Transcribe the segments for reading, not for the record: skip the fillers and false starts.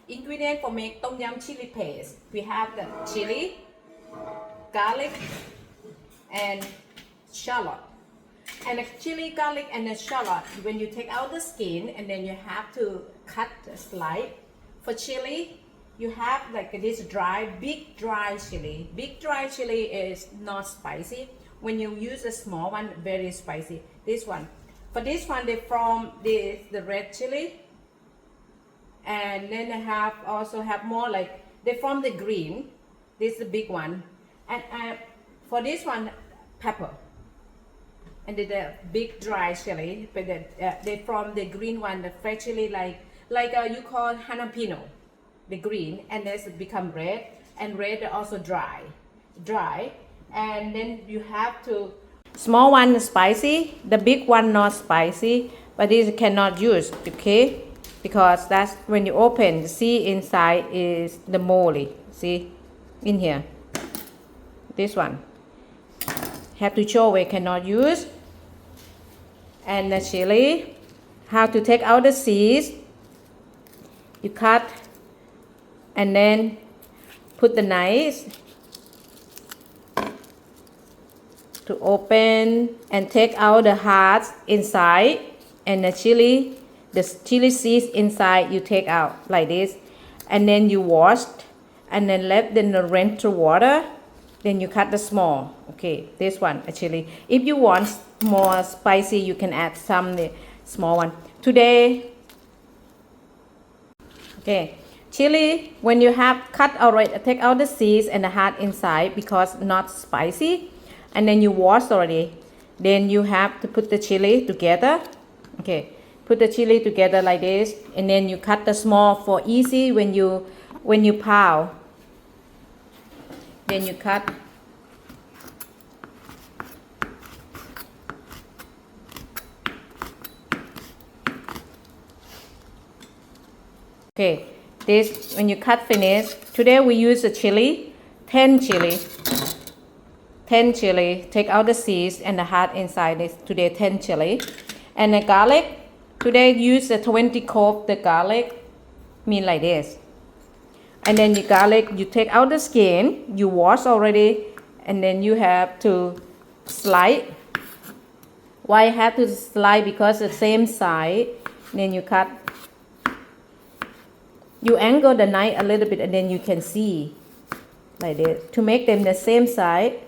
Ingredient for make tom yum chili paste. We have the chili, garlic, and shallot. And the chili, garlic, and the shallot, when you take out the skin, and then you have to cut a slice. For chili, you have like this dry, big dry chili. Big dry chili is not spicy. When you use a small one, very spicy. This one. For this one, they from the red chili. And then they have also have more like, they from the green. This is the big one. And for this one, pepper. And the big dry chili, but they from the green one, the fresh chili, like you call jalapeno, the green, and this become red, and red also dry, and then you have to small one spicy, the big one not spicy, but this cannot use, okay, because that's when you open, see inside is the moly, see in here, this one have to show we cannot use. And the chili, how to take out the seeds, you cut and then put the knife to open and take out the hearts inside, and the chili seeds inside you take out like this, and then you wash and then let them rinse through water. Then you cut the small. Okay, this one actually. If you want more spicy, you can add some the small one. Today, okay, chili when you have cut already, take out the seeds and the heart inside because not spicy, and then you wash already. Then you have to put the chili together. Okay, put the chili together like this, and then you cut the small for easy when you pound. Then you cut. Okay, this when you cut finish. Today we use the chili, 10 chili. Take out the seeds and the heart inside this. Today 10 chili, and the garlic. Today use the 20 clove the garlic. Mean like this. And then the garlic, you take out the skin, you wash already, and then you have to slice. Why you have to slice? Because the same side. Then you cut. You angle the knife a little bit, and then you can see like this to make them the same side.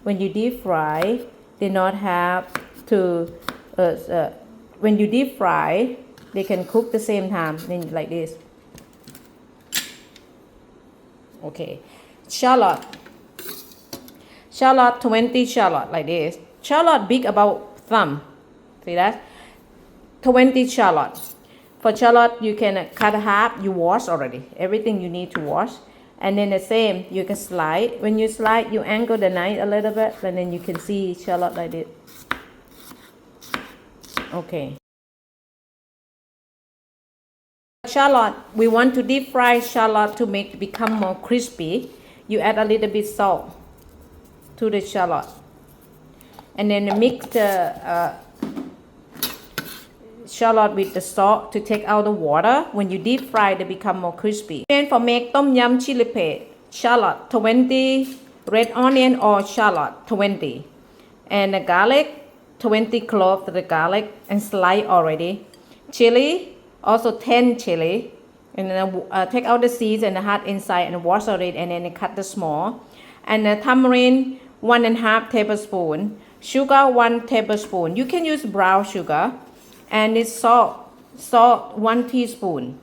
When you deep fry, they not have to. When you deep fry, they can cook the same time. Then like this. Okay, shallot 20 shallot like this. Shallot big about thumb. See that? 20 shallot. For shallot, you can cut half. You wash already. Everything you need to wash. And then the same, you can slide. When you slide, you angle the knife a little bit, and then you can see shallot like this. Okay. Shallot, we want to deep fry shallot to make become more crispy. You add a little bit salt to the shallot, and then mix the shallot with the salt to take out the water. When you deep fry, they become more crispy. And for make tom yum chili paste, shallot 20, red onion or shallot 20, and the garlic 20 cloves of the garlic and slice already. Chili also 10 chili, and then take out the seeds and the heart inside and wash it, and then cut the small. And the tamarind 1.5 tablespoon, sugar 1 tablespoon. You can use brown sugar, and it's salt 1 teaspoon.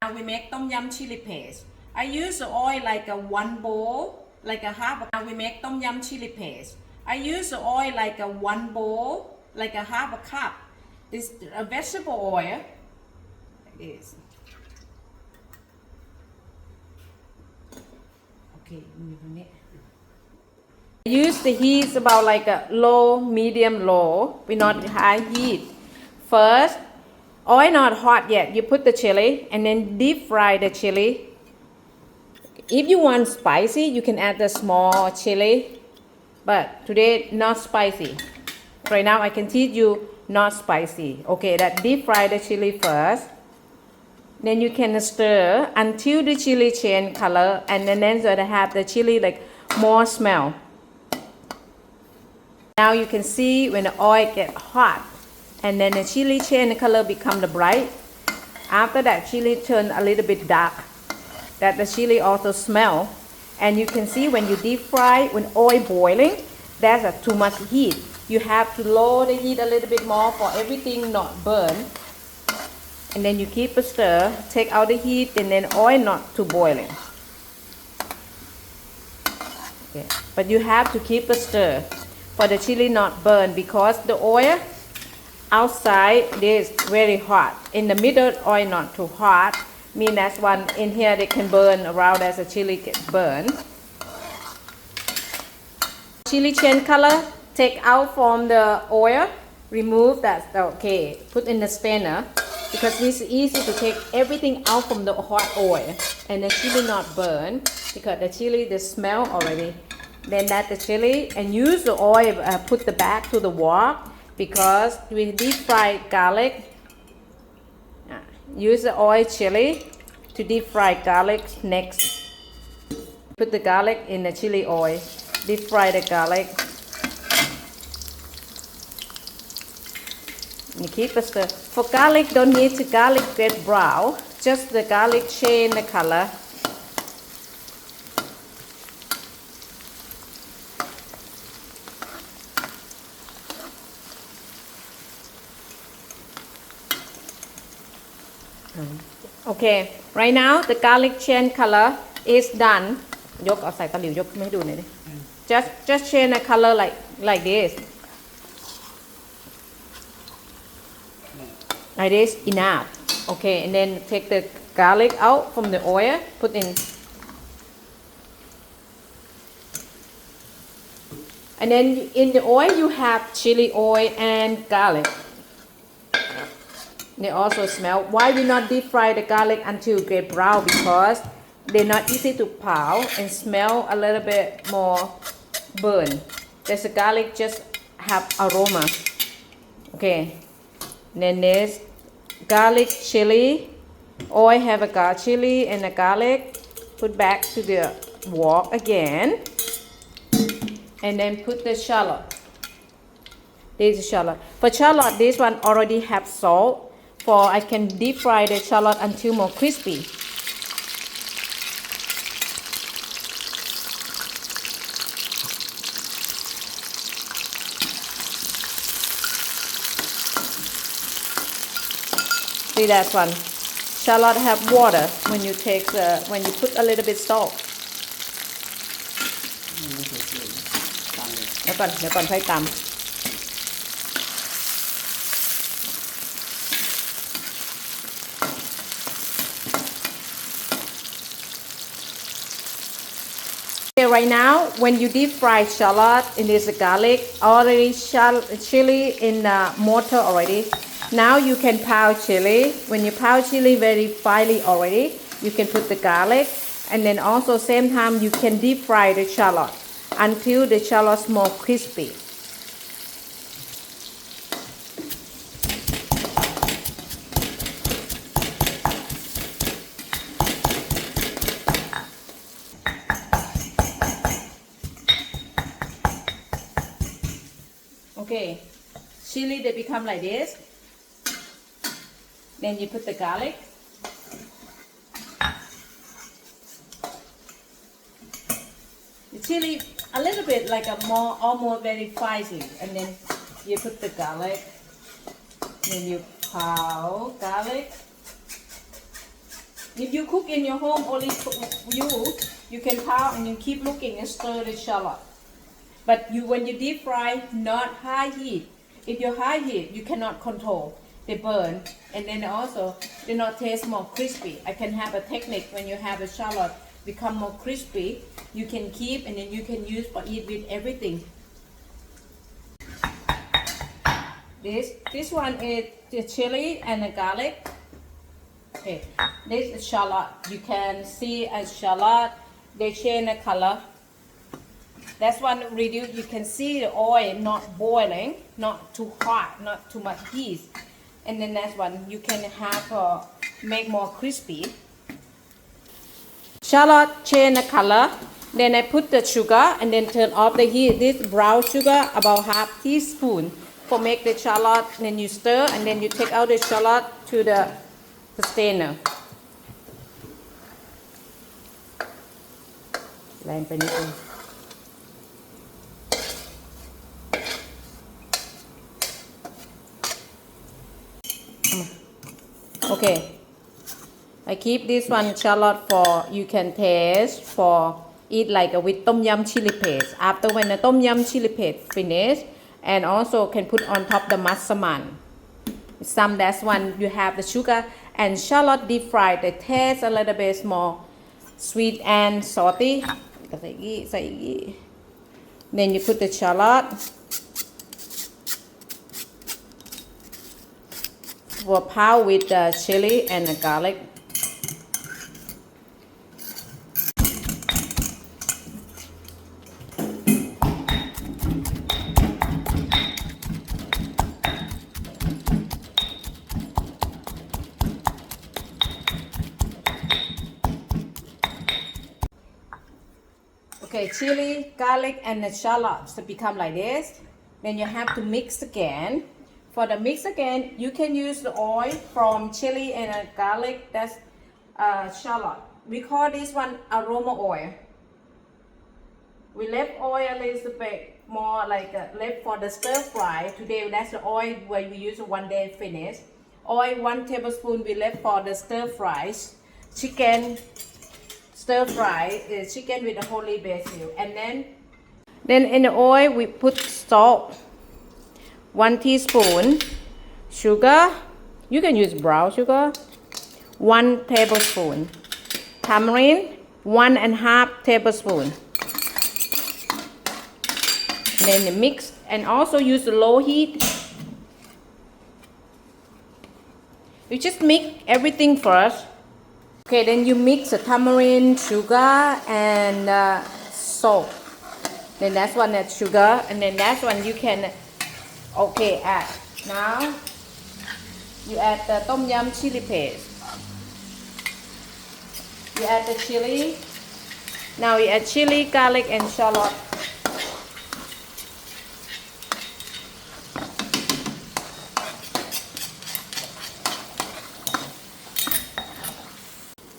Now we make tom yum chili paste. I use the oil like a 1 bowl, like a half. Now we make tom yum chili paste. I use the oil like a 1 bowl, like a half a cup. This vegetable oil. Is okay. Use the heat about like a low, medium, low. We not high heat. First, oil not hot yet. You put the chili and then deep fry the chili. If you want spicy, you can add the small chili, but today not spicy. Right now I can teach you not spicy. Okay, that deep fry the chili first. Then you can stir until the chili change color, and then so to have the chili like more smell. Now you can see when the oil get hot, and then the chili change color become the bright. After that, chili turn a little bit dark. That the chili also smell, and you can see when you deep fry when oil boiling, that's too much heat. You have to lower the heat a little bit more for everything not burn. And then you keep a stir, take out the heat, and then oil not too boiling. Okay. But you have to keep a stir for the chili not burn, because the oil outside is very hot. In the middle, oil not too hot. Mean that's one in here they can burn around as the chili get burn. Chili change color, take out from the oil, remove that. Okay, put in the strainer, because it's easy to take everything out from the hot oil, and the chili not burn, because the chili the smell already. Then that the chili, and use the oil, put the back to the wok, because we deep fry garlic. Use the oil chili to deep fry garlic next. Put the garlic in the chili oil. Deep fry the garlic. You keep a stir. For garlic, don't need to garlic get brown. Just the garlic change the color. Okay, right now the garlic change color is done. ยกเอาใส่ตะหลิวยกไม่ให้ดูหน่อยดิ just change the color like this. Like this enough. Okay, and then take the garlic out from the oil, put in. And then in the oil you have chili oil and garlic. They also smell. Why we not deep fry the garlic until get brown? Because they're not easy to pound and smell a little bit more burn. There's the garlic just have aroma. Okay. Then there's garlic chili. Oil have a garlic chili and a garlic. Put back to the wok again. And then put the shallot. This is shallot. For shallot, this one already have salt. For I can deep fry the shallot until more crispy. See that one? Shallot have water when you take when you put a little bit salt. เดี๋ยวก่อนค่อยตำRight now, when you deep fry shallot, it is the garlic already chili in the mortar already. Now you can pound chili. When you pound chili very finely already, you can put the garlic, and then also same time you can deep fry the shallot until the shallot's more crispy. Okay, chili they become like this. Then you put the garlic. The chili a little bit like a more almost very spicy, and then you put the garlic. Then you pound garlic. If you cook in your home only you can pound and you keep looking and stir the shallot. But when you deep fry, not high heat. If you're high heat, you cannot control. They burn, and then also they not taste more crispy. I can have a technique when you have a shallot become more crispy. You can keep and then you can use for eat with everything. This one is the chili and the garlic. Okay, this is shallot. You can see as shallot. They change the color. That's one reduce. You can see the oil not boiling, not too hot, not too much heat. And then that's one you can have make more crispy. Shallot change the color. Then I put the sugar and then turn off the heat. This brown sugar about half teaspoon for make the shallot. Then you stir and then you take out the shallot to the strainer. แรงไปนิดนึง Okay, I keep this one shallot for you can taste for eat like with tom yum chili paste. After when the tom yum chili paste finish, and also can put on top the masaman. Some that's one you have the sugar and shallot deep fried. They taste a little bit more sweet and salty. Then you put the shallot. For pound with the chili and the garlic. Okay, chili, garlic, and the shallots to become like this. Then you have to mix again. For the mix again, you can use the oil from chili and garlic. That's shallot. We call this one aroma oil. We left oil a little bit more like left for the stir fry. Today that's the oil where we use one day finish. Oil 1 tablespoon we left for the stir fries. Chicken stir fry chicken with the holy basil, and then in the oil we put salt. 1 teaspoon, sugar, you can use brown sugar, 1 tablespoon, tamarind, 1.5 tablespoon. And then you mix and also use the low heat. You just mix everything first. Okay, then you mix the tamarind, sugar, and salt. Then that's one that's sugar, and then that's one you can. Okay, add. Now you add the tom yum chili paste. You add the chili. Now you add chili, garlic, and shallot.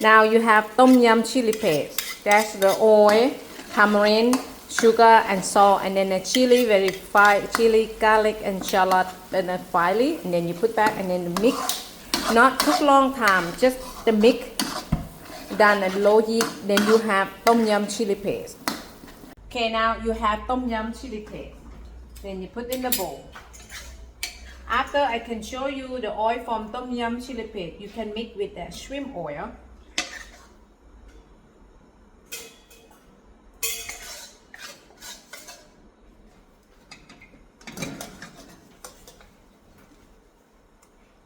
Now you have tom yum chili paste. That's the oil, tamarind, sugar and salt, and then the chili, very fine chili, garlic and shallot, and then finely, and then you put back and then mix. Not took long time, just the mix done at low heat. Then you have tom yum chili paste. Okay, now you have tom yum chili paste. Then you put in the bowl. After I can show you the oil from tom yum chili paste, you can mix with the shrimp oil.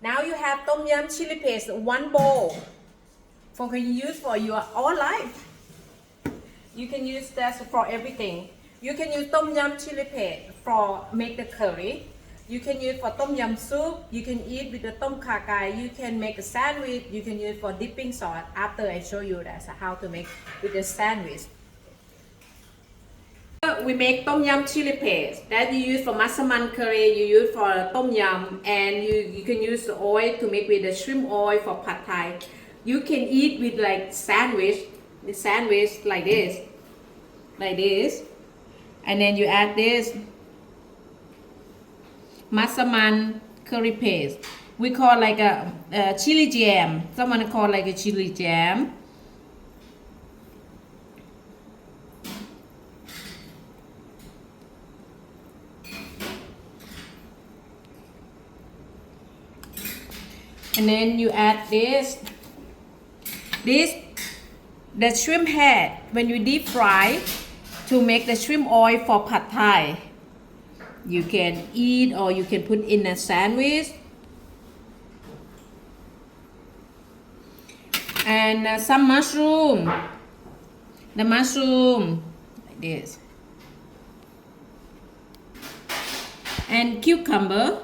Now you have tom yum chili paste, 1 bowl. For can you use for your all life. You can use that for everything. You can use tom yum chili paste for make the curry. You can use for tom yum soup. You can eat with the tom kha gai. You can make a sandwich. You can use for dipping sauce. After I show you that how to make with the sandwich. We make tom yum chili paste that you use for masaman curry, you use for tom yum, and you can use the oil to make with the shrimp oil for pad thai. You can eat with like sandwich, the sandwich like this, and then you add this masaman curry paste. We call like a chili jam. Someone call like a chili jam. And then you add this, the shrimp head, when you deep fry to make the shrimp oil for pad thai. You can eat or you can put in a sandwich. And some mushroom, the mushroom like this. And cucumber,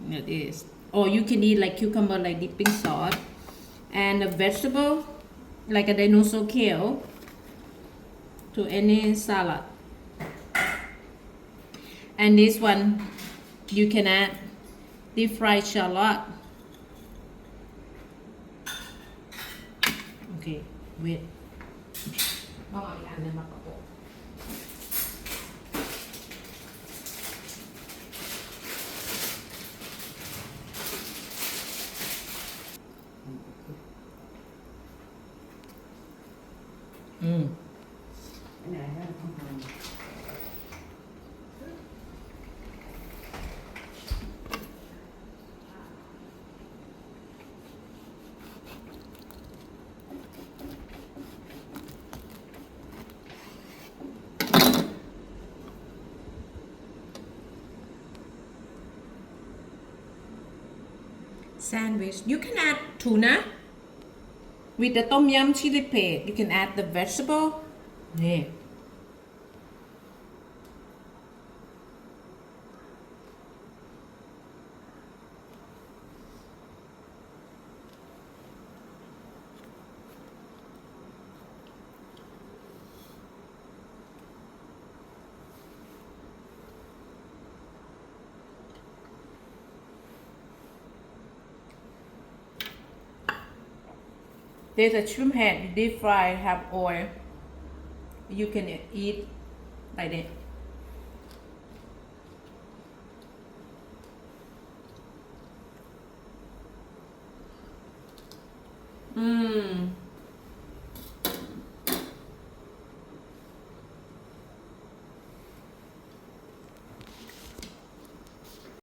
like this. Or you can eat like cucumber like dipping sauce. and a vegetable like a dinosaur kale to any salad. And this one you can add deep fried shallot. Okay, wait. Sandwich. You can add tuna with the tom yum chili paste. You can add the vegetable. Yeah. There's a shrimp head deep fried, have oil. You can eat like that.